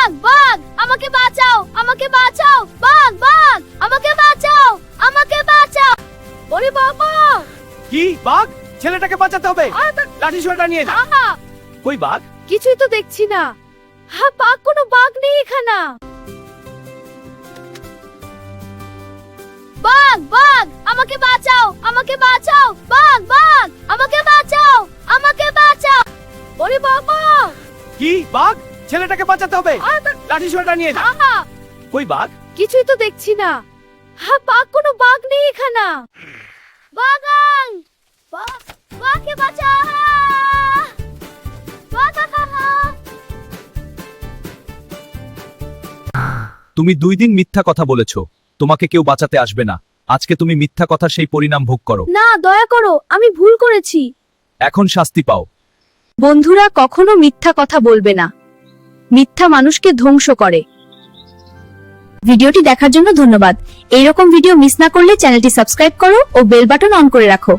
বাঘ বাঘ আমাকে বাঁচাও, আমাকে বাঁচাও, বাঘ বাঘ আমাকে বাঁচাও, আমাকে বাঁচাও। ওরে বাবা, কি বাঘ? ছেলেটাকে বাঁচাতে হবে, লাঠি সোটা নিয়ে যা। কই বাঘ? কিছুই তো দেখছি না। হ্যাঁ বাঘ, কোনো বাঘ নেই এখানে। বাঘ বাঘ আমাকে বাঁচাও, আমাকে বাঁচাও, বাঘ বাঘ আমাকে বাঁচাও, আমাকে বাঁচাও। ওরে বাবা, কি বাঘ? ছেলেটাকে বাঁচাতে হবে, লাঠি সোটা নিয়ে যা। কই বাঘ? কিছুই তো দেখছি না। হ্যাঁ বাঘ, কোনো বাঘ নেই এখানে। বাগান বাঘকে বাঁচাও। তুমি 2 দিন মিথ্যা কথা বলেছো, তোমাকে কেউ বাঁচাতে আসবে না। আজকে তুমি মিথ্যা কথার সেই পরিণাম ভোগ করো। না, দয়া করো, আমি ভুল করেছি। এখন শাস্তি পাও। বন্ধুরা, কখনো মিথ্যা কথা বলবে না। মিথ্যা মানুষকে ধ্বংস করে। ভিডিওটি দেখার জন্য ধন্যবাদ। এইরকম ভিডিও মিস না করলে চ্যানেলটি সাবস্ক্রাইব করো ও বেল বাটন অন করে রাখো।